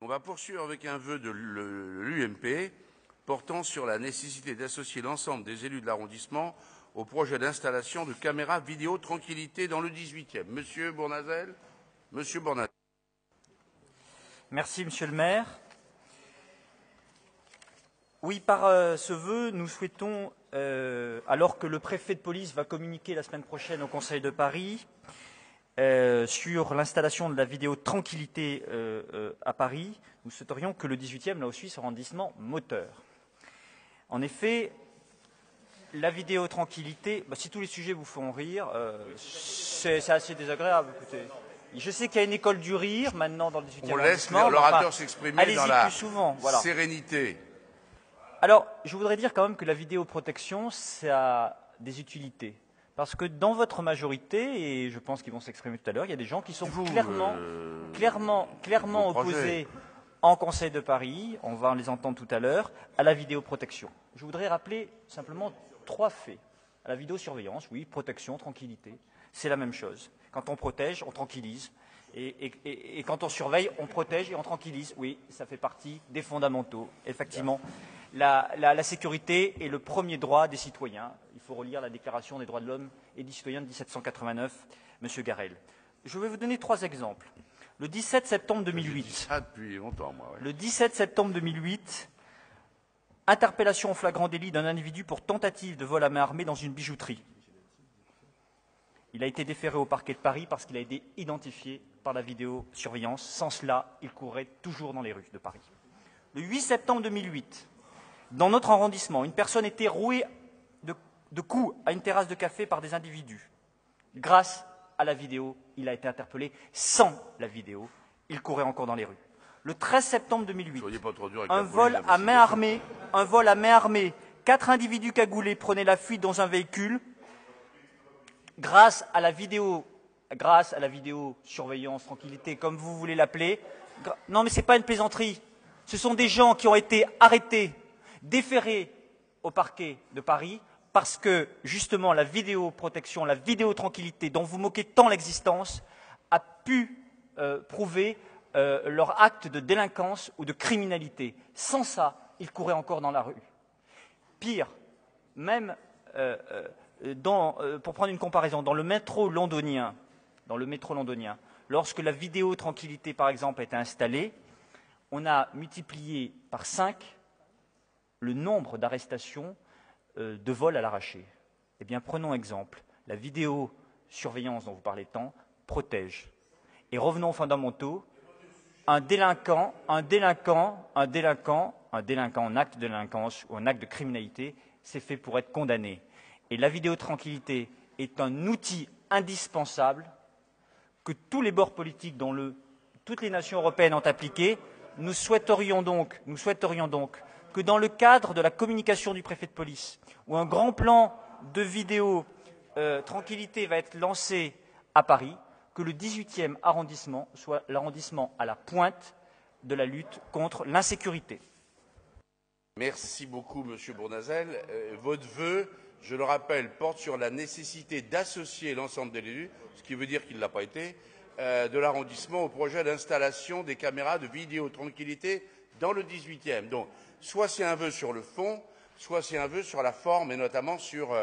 On va poursuivre avec un vœu de l'UMP portant sur la nécessité d'associer l'ensemble des élus de l'arrondissement au projet d'installation de caméras vidéo tranquillité dans le 18e. Monsieur Bournazel. Monsieur Bournazel. Merci, Monsieur le maire. Oui, par ce vœu, nous souhaitons, alors que le préfet de police va communiquer la semaine prochaine au Conseil de Paris sur l'installation de la vidéo tranquillité à Paris, nous souhaiterions que le 18e, là aussi, soit arrondissement moteur. En effet, la vidéo tranquillité, si tous les sujets vous font rire, c'est assez désagréable. Écoutez. Je sais qu'il y a une école du rire maintenant dans le 18e On laisse arrondissement. l'orateur s'exprimer dans la plus souvent, voilà. sérénité. Alors, je voudrais dire quand même que la vidéoprotection, ça a des utilités. Parce que dans votre majorité, et je pense qu'ils vont s'exprimer tout à l'heure, il y a des gens qui sont clairement opposés en Conseil de Paris, on va les entendre tout à l'heure, à la vidéoprotection. Je voudrais rappeler simplement 3 faits. À la vidéosurveillance, oui, protection, tranquillité, c'est la même chose. Quand on protège, on tranquillise. Et quand on surveille, on protège et on tranquillise. Oui, ça fait partie des fondamentaux. Effectivement, la sécurité est le premier droit des citoyens. Il faut relire la Déclaration des droits de l'homme et des citoyens de 1789, Monsieur Garel. Je vais vous donner 3 exemples. Le 17 septembre 2008. Je dis ça depuis longtemps, moi. Ouais. Le 17 septembre 2008, interpellation en flagrant délit d'un individu pour tentative de vol à main armée dans une bijouterie. Il a été déféré au parquet de Paris parce qu'il a été identifié par la vidéosurveillance. Sans cela, il courrait toujours dans les rues de Paris. Le 8 septembre 2008, dans notre arrondissement, une personne était rouée de coups à une terrasse de café par des individus. Grâce à la vidéo, il a été interpellé. Sans la vidéo, il courait encore dans les rues. Le 13 septembre 2008, un vol à main armée. 4 individus cagoulés prenaient la fuite dans un véhicule. Grâce à la vidéosurveillance, tranquillité, comme vous voulez l'appeler. Non, mais ce n'est pas une plaisanterie. Ce sont des gens qui ont été arrêtés, déférés au parquet de Paris, parce que, justement, la vidéoprotection, la vidéotranquillité, dont vous moquez tant l'existence, a pu prouver leur acte de délinquance ou de criminalité. Sans ça, ils couraient encore dans la rue. Pire, même... pour prendre une comparaison, dans le métro londonien, lorsque la vidéo tranquillité, par exemple, a été installée, on a multiplié par 5 le nombre d'arrestations de vols à l'arraché. Eh bien, prenons exemple. La vidéosurveillance dont vous parlez tant protège. Et revenons aux fondamentaux. Un délinquant en acte de délinquance ou en acte de criminalité, c'est fait pour être condamné. Et la vidéotranquillité est un outil indispensable que tous les bords politiques dont toutes les nations européennes ont appliqué. Nous souhaiterions donc que dans le cadre de la communication du préfet de police, où un grand plan de vidéotranquillité va être lancé à Paris, que le 18e arrondissement soit l'arrondissement à la pointe de la lutte contre l'insécurité. Merci beaucoup, Monsieur Bournazel. Votre vœu, je le rappelle, porte sur la nécessité d'associer l'ensemble des élus, ce qui veut dire qu'il ne l'a pas été, de l'arrondissement au projet d'installation des caméras de vidéotranquillité dans le 18e. Donc, soit c'est un vœu sur le fond, soit c'est un vœu sur la forme et notamment sur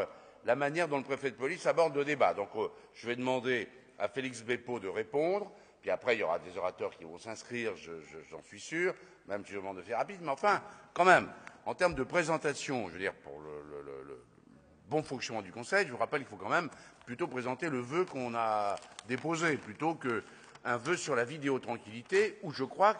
la manière dont le préfet de police aborde le débat. Donc, je vais demander à Félix Bépeau de répondre, puis après il y aura des orateurs qui vont s'inscrire, j'en suis sûr, même si je demande de faire rapide, mais enfin, quand même, en termes de présentation, je veux dire, pour le bon fonctionnement du Conseil, je vous rappelle qu'il faut quand même plutôt présenter le vœu qu'on a déposé, plutôt qu'un vœu sur la vidéotranquillité, où je crois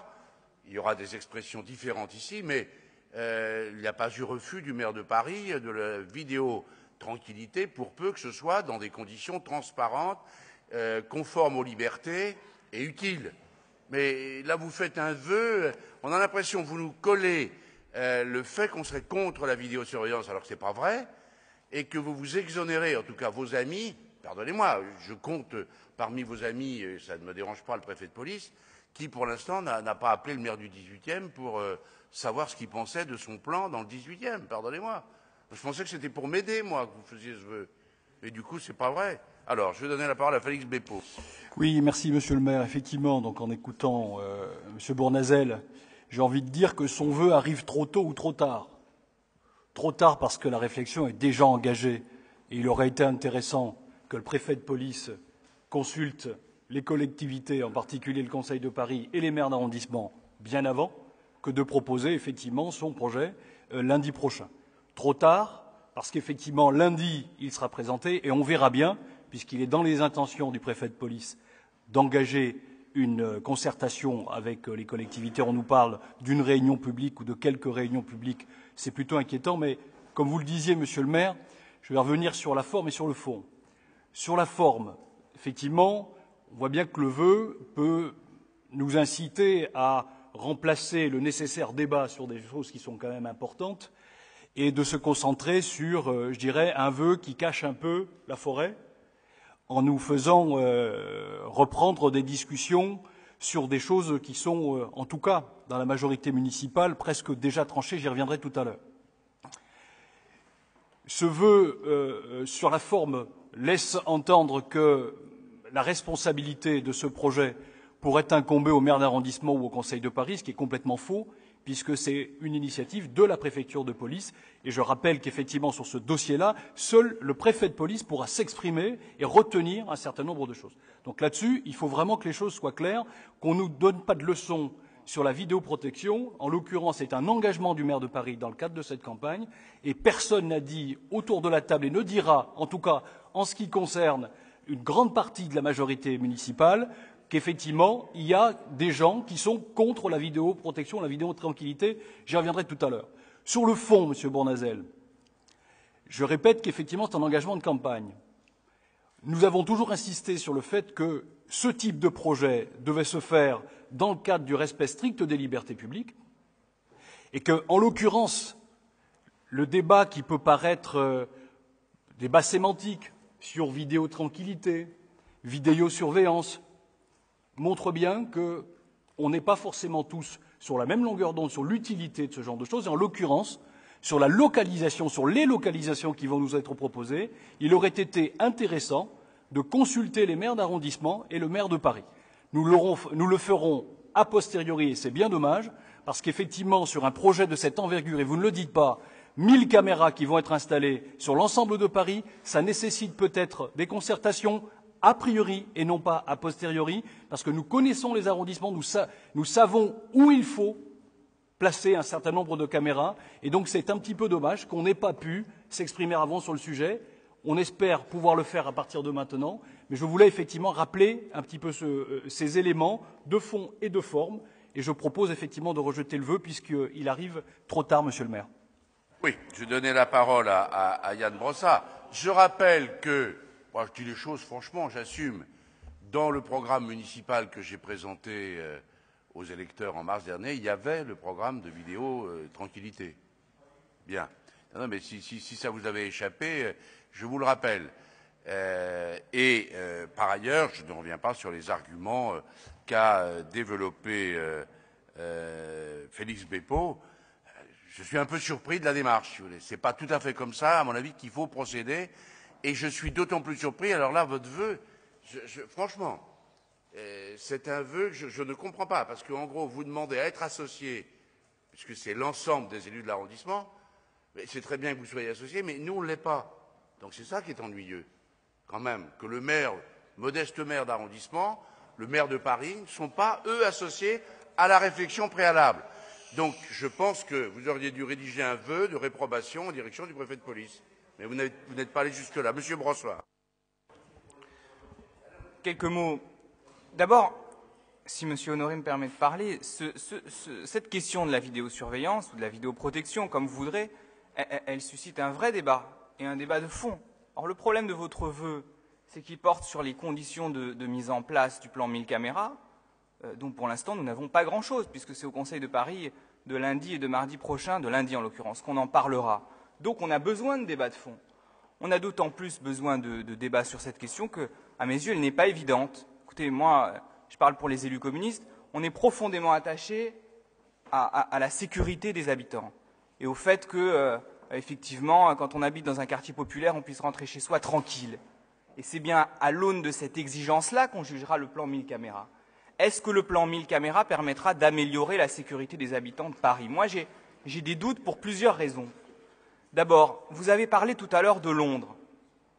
qu'il y aura des expressions différentes ici, mais il n'y a pas eu refus du maire de Paris de la vidéotranquillité, pour peu que ce soit dans des conditions transparentes, conformes aux libertés et utiles. Mais là, vous faites un vœu, on a l'impression que vous nous collez le fait qu'on serait contre la vidéosurveillance, alors que ce n'est pas vrai, et que vous vous exonérez, en tout cas vos amis, pardonnez-moi, je compte parmi vos amis, et ça ne me dérange pas, le préfet de police, qui pour l'instant n'a pas appelé le maire du 18e pour savoir ce qu'il pensait de son plan dans le 18e, pardonnez-moi. Je pensais que c'était pour m'aider, moi, que vous faisiez ce vœu. Et du coup, c'est pas vrai. Alors, je vais donner la parole à Félix Bépeau. Oui, merci Monsieur le maire. Effectivement, donc en écoutant Monsieur Bournazel, j'ai envie de dire que son vœu arrive trop tôt ou trop tard. Trop tard parce que la réflexion est déjà engagée et il aurait été intéressant que le préfet de police consulte les collectivités, en particulier le Conseil de Paris et les maires d'arrondissement, bien avant que de proposer effectivement son projet lundi prochain. Trop tard parce qu'effectivement lundi il sera présenté et on verra bien, puisqu'il est dans les intentions du préfet de police d'engager une concertation avec les collectivités. On nous parle d'une réunion publique ou de quelques réunions publiques. C'est plutôt inquiétant, mais comme vous le disiez, Monsieur le maire, je vais revenir sur la forme et sur le fond. Sur la forme, effectivement, on voit bien que le vœu peut nous inciter à remplacer le nécessaire débat sur des choses qui sont quand même importantes et de se concentrer sur, je dirais, un vœu qui cache un peu la forêt, en nous faisant reprendre des discussions sur des choses qui sont, en tout cas, dans la majorité municipale, presque déjà tranchées. J'y reviendrai tout à l'heure. Ce vœu, sur la forme, laisse entendre que la responsabilité de ce projet pourrait incomber au maire d'arrondissement ou au Conseil de Paris, ce qui est complètement faux, puisque c'est une initiative de la préfecture de police. Et je rappelle qu'effectivement, sur ce dossier-là, seul le préfet de police pourra s'exprimer et retenir un certain nombre de choses. Donc là-dessus, il faut vraiment que les choses soient claires, qu'on ne nous donne pas de leçons sur la vidéoprotection. En l'occurrence, c'est un engagement du maire de Paris dans le cadre de cette campagne, et personne n'a dit autour de la table et ne dira, en tout cas en ce qui concerne une grande partie de la majorité municipale, qu'effectivement, il y a des gens qui sont contre la vidéoprotection, la vidéotranquillité. J'y reviendrai tout à l'heure. Sur le fond, Monsieur Bournazel, je répète qu'effectivement, c'est un engagement de campagne. Nous avons toujours insisté sur le fait que ce type de projet devait se faire dans le cadre du respect strict des libertés publiques et que, en l'occurrence, le débat qui peut paraître débat sémantique sur vidéotranquillité, vidéosurveillance, montre bien qu'on n'est pas forcément tous sur la même longueur d'onde sur l'utilité de ce genre de choses. Et en l'occurrence, sur la localisation, sur les localisations qui vont nous être proposées, il aurait été intéressant de consulter les maires d'arrondissement et le maire de Paris. Nous le ferons a posteriori, et c'est bien dommage, parce qu'effectivement, sur un projet de cette envergure, et vous ne le dites pas, 1000 caméras qui vont être installées sur l'ensemble de Paris, ça nécessite peut-être des concertations a priori et non pas a posteriori, parce que nous connaissons les arrondissements, nous savons où il faut placer un certain nombre de caméras, et donc c'est un petit peu dommage qu'on n'ait pas pu s'exprimer avant sur le sujet. On espère pouvoir le faire à partir de maintenant, mais je voulais effectivement rappeler un petit peu ces éléments de fond et de forme, et je propose effectivement de rejeter le vœu puisqu'il arrive trop tard, Monsieur le maire. Oui, je vais donner la parole à Yann Brossat. Je rappelle que, moi je dis les choses franchement, j'assume, dans le programme municipal que j'ai présenté aux électeurs en mars dernier, il y avait le programme de vidéo tranquillité. Bien. Non, mais si ça vous avait échappé, je vous le rappelle. Par ailleurs, je ne reviens pas sur les arguments qu'a développé Félix Bépeau. Je suis un peu surpris de la démarche. Ce n'est pas tout à fait comme ça, à mon avis, qu'il faut procéder. Et je suis d'autant plus surpris. Alors là, votre vœu, franchement, c'est un vœu que je ne comprends pas. Parce qu'en gros, vous demandez à être associé, puisque c'est l'ensemble des élus de l'arrondissement. C'est très bien que vous soyez associé, mais nous, on ne l'est pas. Donc c'est ça qui est ennuyeux, quand même, que le maire, modeste maire d'arrondissement, le maire de Paris, ne sont pas, eux, associés à la réflexion préalable. Donc je pense que vous auriez dû rédiger un vœu de réprobation en direction du préfet de police. Mais vous n'êtes pas allé jusque-là. Monsieur Brossoit. Quelques mots. D'abord, si Monsieur Honoré me permet de parler, cette question de la vidéosurveillance ou de la vidéoprotection, comme vous voudrez, elle suscite un vrai débat et un débat de fond. Or, le problème de votre vœu, c'est qu'il porte sur les conditions de mise en place du plan 1000 caméras, dont pour l'instant nous n'avons pas grand-chose, puisque c'est au Conseil de Paris de lundi et de mardi prochain, de lundi en l'occurrence, qu'on en parlera. Donc on a besoin de débat de fond. On a d'autant plus besoin de débat sur cette question que, à mes yeux, elle n'est pas évidente. Écoutez, moi, je parle pour les élus communistes, on est profondément attaché à la sécurité des habitants et au fait que, effectivement, quand on habite dans un quartier populaire, on puisse rentrer chez soi tranquille. et c'est bien à l'aune de cette exigence-là qu'on jugera le plan 1000 caméras. Est-ce que le plan 1000 caméras permettra d'améliorer la sécurité des habitants de Paris? Moi, j'ai des doutes pour plusieurs raisons. D'abord, vous avez parlé tout à l'heure de Londres.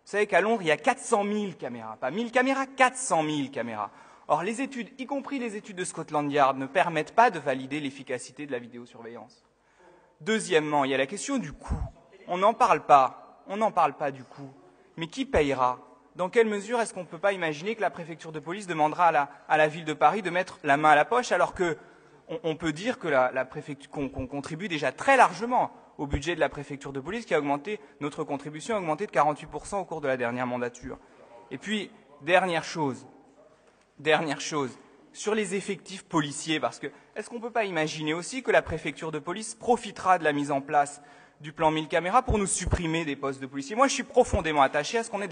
Vous savez qu'à Londres, il y a 400 000 caméras. Pas 1000 caméras, 400 000 caméras. Or, les études, y compris les études de Scotland Yard, ne permettent pas de valider l'efficacité de la vidéosurveillance. Deuxièmement, il y a la question du coût. On n'en parle pas. On n'en parle pas du coût. Mais qui payera? Dans quelle mesure est-ce qu'on ne peut pas imaginer que la préfecture de police demandera à la ville de Paris de mettre la main à la poche, alors qu'on peut dire que qu'on contribue déjà très largement au budget de la préfecture de police, qui a augmenté, notre contribution a augmenté de 48% au cours de la dernière mandature. Et puis, dernière chose, sur les effectifs policiers, parce que est-ce qu'on ne peut pas imaginer aussi que la préfecture de police profitera de la mise en place du plan 1000 caméras pour nous supprimer des postes de policiers? Moi, je suis profondément attaché à ce qu'on ait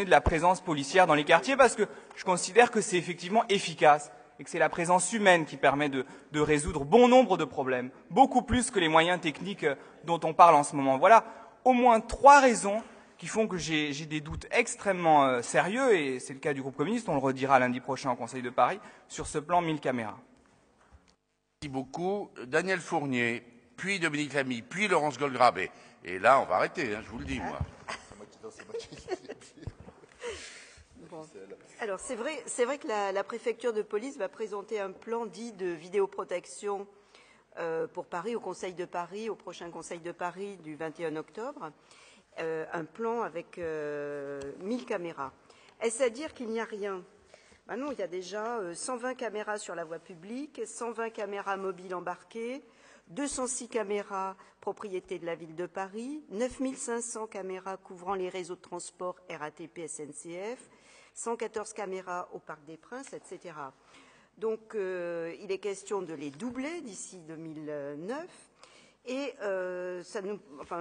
de la présence policière dans les quartiers, parce que je considère que c'est effectivement efficace et que c'est la présence humaine qui permet de résoudre bon nombre de problèmes, beaucoup plus que les moyens techniques dont on parle en ce moment. Voilà au moins 3 raisons qui font que j'ai des doutes extrêmement sérieux, et c'est le cas du groupe communiste, on le redira lundi prochain au Conseil de Paris, sur ce plan 1000 caméras. Merci beaucoup. Daniel Fournier, puis Dominique Lamy, puis Laurence Goldgrab. Et là, on va arrêter, hein, je vous le dis, moi. Bon. Alors, c'est vrai que la préfecture de police va présenter un plan dit de vidéoprotection pour Paris, au Conseil de Paris, au prochain Conseil de Paris du 21 octobre. Un plan avec 1000 caméras. Est-ce à dire qu'il n'y a rien? Ben non, il y a déjà 120 caméras sur la voie publique, 120 caméras mobiles embarquées, 206 caméras propriété de la ville de Paris, 9500 caméras couvrant les réseaux de transport RATP, SNCF, 114 caméras au Parc des Princes, etc. Donc, il est question de les doubler d'ici 2009. Et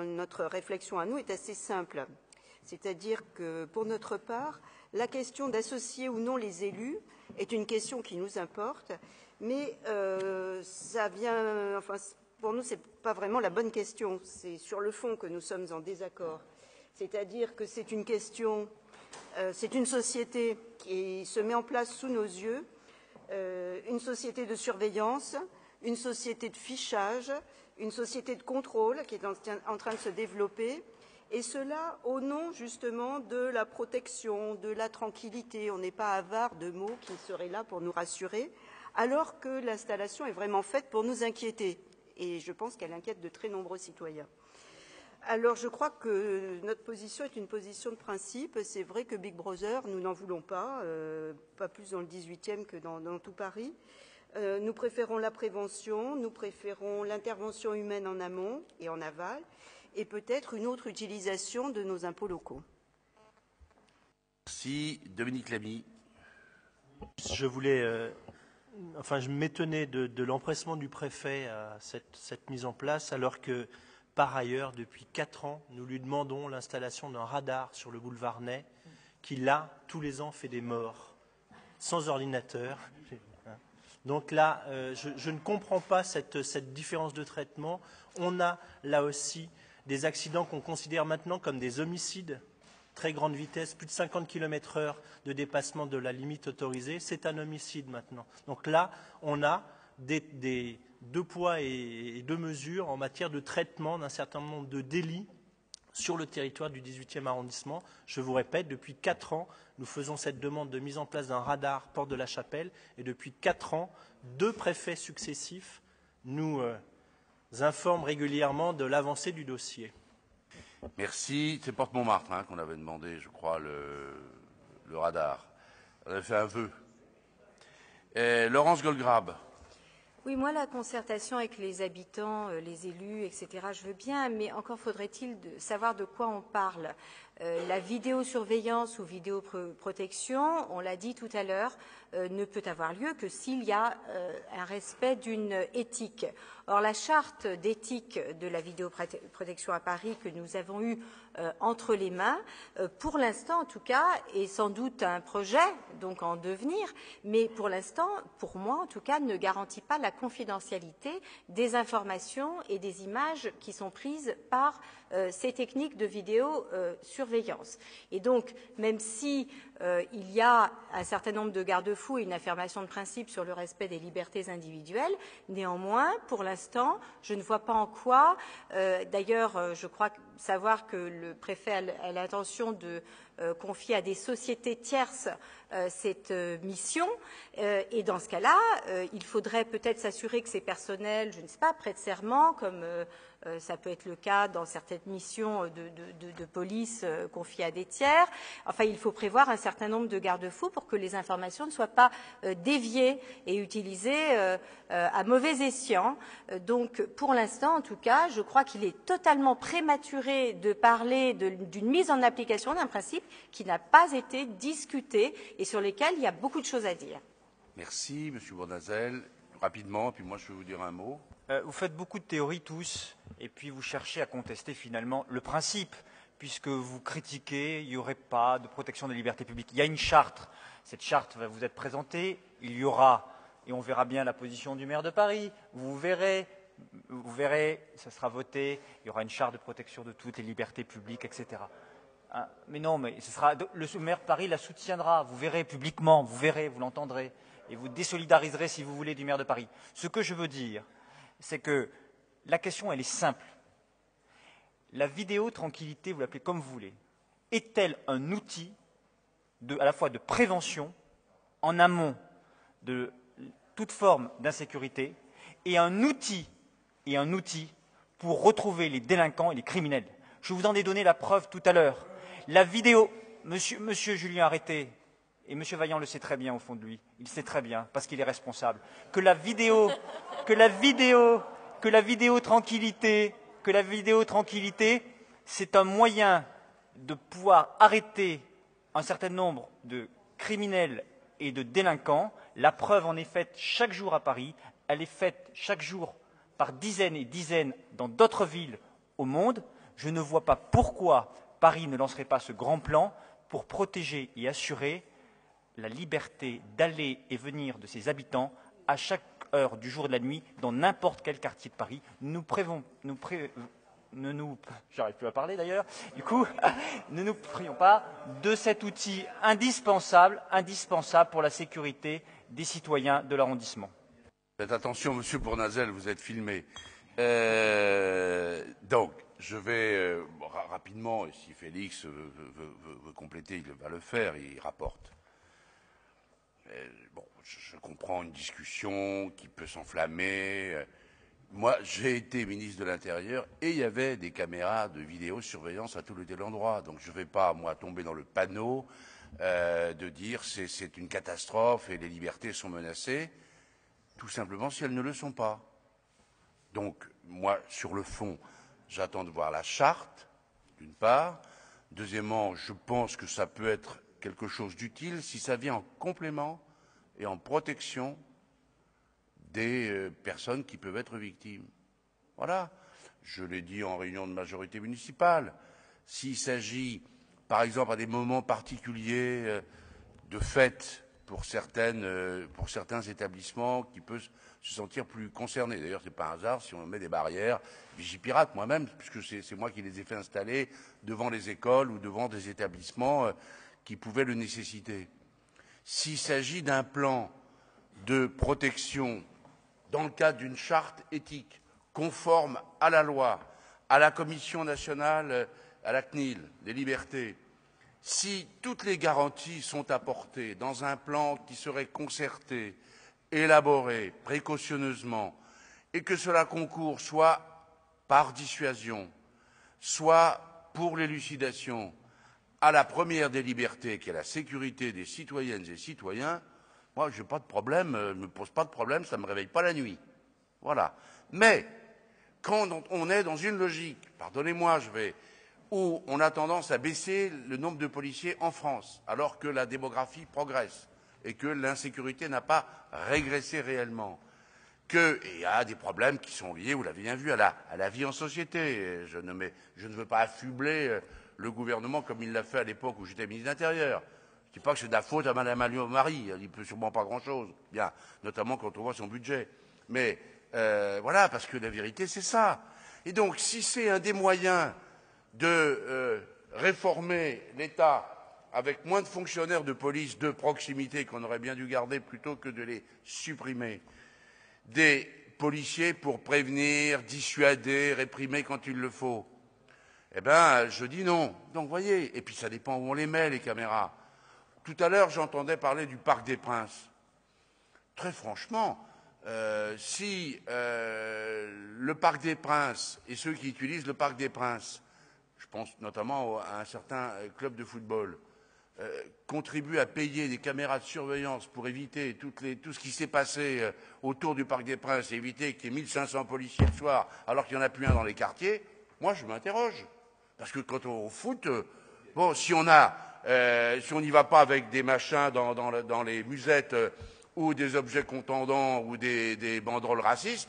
notre réflexion à nous est assez simple. C'est-à-dire que, pour notre part, la question d'associer ou non les élus est une question qui nous importe, mais pour nous, ce n'est pas vraiment la bonne question. C'est sur le fond que nous sommes en désaccord. C'est-à-dire que c'est une question, c'est une société qui se met en place sous nos yeux, une société de surveillance, une société de fichage, une société de contrôle qui est en train de se développer, et cela au nom justement de la protection, de la tranquillité. On n'est pas avare de mots qui seraient là pour nous rassurer, alors que l'installation est vraiment faite pour nous inquiéter. Et je pense qu'elle inquiète de très nombreux citoyens. Alors je crois que notre position est une position de principe. C'est vrai que Big Brother, nous n'en voulons pas plus dans le 18e que dans tout Paris. Nous préférons la prévention, nous préférons l'intervention humaine en amont et en aval, et peut-être une autre utilisation de nos impôts locaux. Merci. Dominique Lamy. Je m'étonnais de l'empressement du préfet à cette mise en place, alors que, par ailleurs, depuis 4 ans, nous lui demandons l'installation d'un radar sur le boulevard Ney, qui, là, tous les ans, fait des morts, sans ordinateur. Donc là, je ne comprends pas cette différence de traitement. On a, là aussi, des accidents qu'on considère maintenant comme des homicides, très grande vitesse, plus de 50 km/h de dépassement de la limite autorisée. C'est un homicide maintenant. Donc là, on a des 2 poids et 2 mesures en matière de traitement d'un certain nombre de délits sur le territoire du 18e arrondissement. Je vous répète, depuis 4 ans, nous faisons cette demande de mise en place d'un radar porte de la Chapelle, et depuis 4 ans, 2 préfets successifs nous informent régulièrement de l'avancée du dossier. Merci. C'est Porte Montmartre qu'on avait demandé, je crois, le radar. On avait fait un vœu. Laurence Goldgrab. Oui, moi, la concertation avec les habitants, les élus, etc., je veux bien, mais encore faudrait-il savoir de quoi on parle. La vidéosurveillance ou vidéoprotection, on l'a dit tout à l'heure, ne peut avoir lieu que s'il y a un respect d'une éthique. Or, la charte d'éthique de la vidéoprotection à Paris que nous avons eue entre les mains, pour l'instant en tout cas, est sans doute un projet, donc en devenir, mais pour l'instant, pour moi en tout cas, ne garantit pas la confidentialité des informations et des images qui sont prises par ces techniques de vidéosurveillance. vidéosurveillance. Et donc, même si il y a un certain nombre de garde-fous et une affirmation de principe sur le respect des libertés individuelles, néanmoins, pour l'instant, je ne vois pas en quoi. D'ailleurs, je crois savoir que le préfet a l'intention de confier à des sociétés tierces cette mission. Et dans ce cas-là, il faudrait peut-être s'assurer que ces personnels, je ne sais pas, prêtent serment, comme ça peut être le cas dans certaines missions de police confiées à des tiers. Enfin, il faut prévoir un certain nombre de garde-fous pour que les informations ne soient pas déviées et utilisées à mauvais escient. Donc, pour l'instant, en tout cas, je crois qu'il est totalement prématuré de parler d'une mise en application d'un principe qui n'a pas été discuté et sur lequel il y a beaucoup de choses à dire. Merci, Monsieur Bournazel. Rapidement, puis moi je vais vous dire un mot. Vous faites beaucoup de théories tous, et puis vous cherchez à contester finalement le principe, puisque vous critiquez, il n'y aurait pas de protection des libertés publiques. Il y a une charte, cette charte va vous être présentée, il y aura, et on verra bien la position du maire de Paris, vous verrez, ça sera voté, il y aura une charte de protection de toutes les libertés publiques, etc. Hein, mais non, mais ce sera, le maire de Paris la soutiendra, vous verrez publiquement, vous verrez, vous l'entendrez, et vous désolidariserez, si vous voulez, du maire de Paris. Ce que je veux dire, c'est que la question, elle est simple. La vidéo tranquillité, vous l'appelez comme vous voulez, est-elle un outil à la fois de prévention en amont de toute forme d'insécurité et un outil pour retrouver les délinquants et les criminels? Je vous en ai donné la preuve tout à l'heure. La vidéo, monsieur Julien Arrêté, et monsieur Vaillant le sait très bien au fond de lui, il sait très bien, parce qu'il est responsable, que la vidéo tranquillité, c'est un moyen de pouvoir arrêter un certain nombre de criminels et de délinquants. La preuve en est faite chaque jour à Paris, elle est faite chaque jour par dizaines et dizaines dans d'autres villes au monde. Je ne vois pas pourquoi Paris ne lancerait pas ce grand plan pour protéger et assurer la liberté d'aller et venir de ses habitants à chaque heure du jour et de la nuit dans n'importe quel quartier de Paris. J'arrive plus à parler d'ailleurs, du coup, ne nous prions pas de cet outil indispensable pour la sécurité des citoyens de l'arrondissement. Faites attention, Monsieur Bournazel, vous êtes filmé. Donc, je vais rapidement, et si Félix veut compléter, il va le faire, il rapporte. Bon, je comprends une discussion qui peut s'enflammer. Moi, j'ai été ministre de l'Intérieur et il y avait des caméras de vidéosurveillance à tout l'endroit. Donc, je ne vais pas, moi, tomber dans le panneau de dire c'est une catastrophe et les libertés sont menacées, tout simplement si elles ne le sont pas. Donc, moi, sur le fond, j'attends de voir la charte, d'une part. Deuxièmement, je pense que ça peut être quelque chose d'utile si ça vient en complément et en protection des personnes qui peuvent être victimes. Voilà. Je l'ai dit en réunion de majorité municipale. S'il s'agit, par exemple, à des moments particuliers de fête pour certains établissements qui peuvent se sentir plus concernés. D'ailleurs, ce n'est pas un hasard si on met des barrières Vigipirate moi-même, puisque c'est moi qui les ai fait installer devant les écoles ou devant des établissements qui pouvaient le nécessiter. S'il s'agit d'un plan de protection dans le cadre d'une charte éthique conforme à la loi, à la Commission nationale, à la CNIL, des libertés, si toutes les garanties sont apportées dans un plan qui serait concerté, élaboré précautionneusement, et que cela concourt soit par dissuasion, soit pour l'élucidation, à la première des libertés, qui est la sécurité des citoyennes et citoyens, moi, je n'ai pas de problème, ne me pose pas de problème, ça ne me réveille pas la nuit. Voilà. Mais, quand on est dans une logique, pardonnez-moi, où on a tendance à baisser le nombre de policiers en France, alors que la démographie progresse et que l'insécurité n'a pas régressé réellement, qu'il y a des problèmes qui sont liés, vous l'avez bien vu, à la vie en société. Je ne veux pas affubler le gouvernement comme il l'a fait à l'époque où j'étais ministre de l'Intérieur. Je ne dis pas que c'est de la faute à Mme Alliot-Marie, elle n'y peut sûrement pas grand-chose, bien, notamment quand on voit son budget. Mais voilà, parce que la vérité, c'est ça. Et donc, si c'est un des moyens de réformer l'État avec moins de fonctionnaires de police de proximité qu'on aurait bien dû garder plutôt que de les supprimer, des policiers pour prévenir, dissuader, réprimer quand il le faut. Eh bien, je dis non. Donc, voyez, et puis ça dépend où on les met, les caméras. Tout à l'heure, j'entendais parler du Parc des Princes. Très franchement, si le Parc des Princes et ceux qui utilisent le Parc des Princes, je pense notamment à un certain club de football, contribuent à payer des caméras de surveillance pour éviter tout ce qui s'est passé autour du Parc des Princes et éviter qu'il y ait 1500 policiers le soir alors qu'il n'y en a plus un dans les quartiers, moi je m'interroge. Parce que quand on foot, bon, si on n'y va pas avec des machins dans les musettes ou des objets contendants ou des banderoles racistes,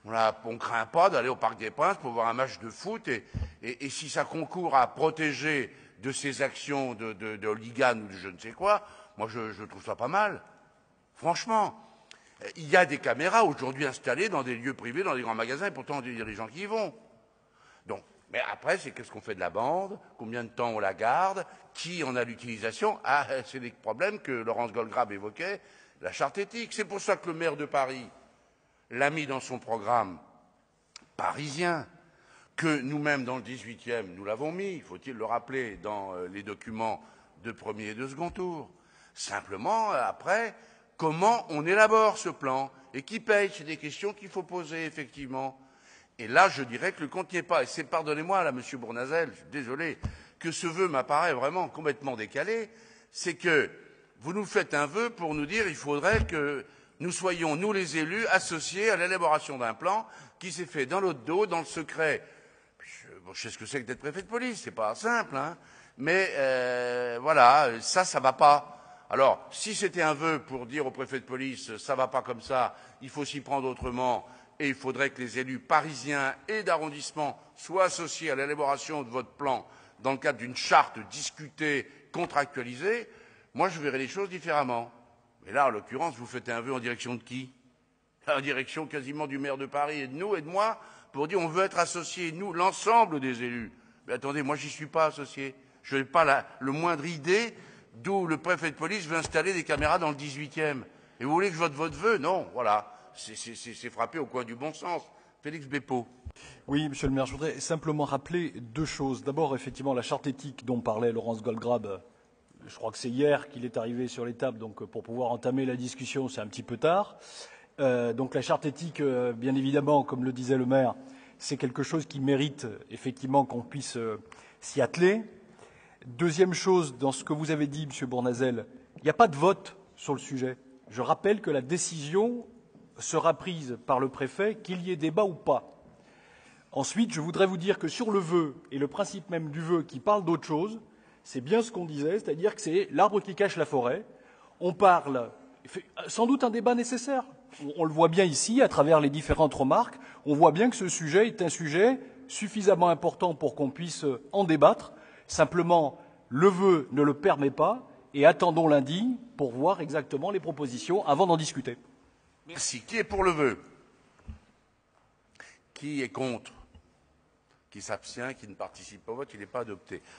on craint pas d'aller au Parc des Princes pour voir un match de foot et si ça concourt à protéger de ces actions de hooligans ou de je ne sais quoi, moi je trouve ça pas mal. Franchement, il y a des caméras aujourd'hui installées dans des lieux privés, dans des grands magasins, et pourtant il y a des gens qui y vont. Donc, mais après, c'est qu'est-ce qu'on fait de la bande, combien de temps on la garde, qui en a l'utilisation. Ah, c'est des problèmes que Laurence Goldgrabe évoquait, la charte éthique. C'est pour ça que le maire de Paris l'a mis dans son programme parisien, que nous-mêmes dans le 18e, nous l'avons mis, faut-il le rappeler, dans les documents de premier et de second tour. Simplement, après, comment on élabore ce plan et qui paye, c'est des questions qu'il faut poser, effectivement. Et là, je dirais que le compte n'y est pas. Et c'est, pardonnez-moi, là, Monsieur Bournazel, je suis désolé, que ce vœu m'apparaît vraiment complètement décalé. C'est que vous nous faites un vœu pour nous dire qu'il faudrait que nous soyons, nous les élus, associés à l'élaboration d'un plan qui s'est fait dans notre dos, dans le secret. Je sais ce que c'est que d'être préfet de police, c'est pas simple, hein. Mais voilà, ça va pas. Alors, si c'était un vœu pour dire au préfet de police, ça va pas comme ça, il faut s'y prendre autrement, et il faudrait que les élus parisiens et d'arrondissement soient associés à l'élaboration de votre plan dans le cadre d'une charte discutée, contractualisée, moi je verrais les choses différemment. Mais là, en l'occurrence, vous faites un vœu en direction de qui? En direction quasiment du maire de Paris et de nous et de moi, pour dire on veut être associés, nous, l'ensemble des élus. Mais attendez, moi j'y suis pas associé. Je n'ai pas le moindre idée d'où le préfet de police veut installer des caméras dans le 18e. Et vous voulez que je vote votre vœu? Non, voilà. C'est frappé au coin du bon sens. Félix Bépeau. Oui, Monsieur le maire, je voudrais simplement rappeler deux choses. D'abord, effectivement, la charte éthique dont parlait Laurence Goldgrabe, je crois que c'est hier qu'il est arrivé sur les tables, donc pour pouvoir entamer la discussion, c'est un petit peu tard. Donc la charte éthique, bien évidemment, comme le disait le maire, c'est quelque chose qui mérite effectivement qu'on puisse s'y atteler. Deuxième chose, dans ce que vous avez dit, Monsieur Bournazel, il n'y a pas de vote sur le sujet. Je rappelle que la décision sera prise par le préfet, qu'il y ait débat ou pas. Ensuite, je voudrais vous dire que sur le vœu et le principe même du vœu qui parle d'autre chose, c'est bien ce qu'on disait, c'est-à-dire que c'est l'arbre qui cache la forêt. On parle, sans doute un débat nécessaire. On le voit bien ici, à travers les différentes remarques, on voit bien que ce sujet est un sujet suffisamment important pour qu'on puisse en débattre. Simplement, le vœu ne le permet pas et attendons lundi pour voir exactement les propositions avant d'en discuter. Merci. Qui est pour le vœu? Qui est contre? Qui s'abstient? Qui ne participe pas au vote? Il n'est pas adopté.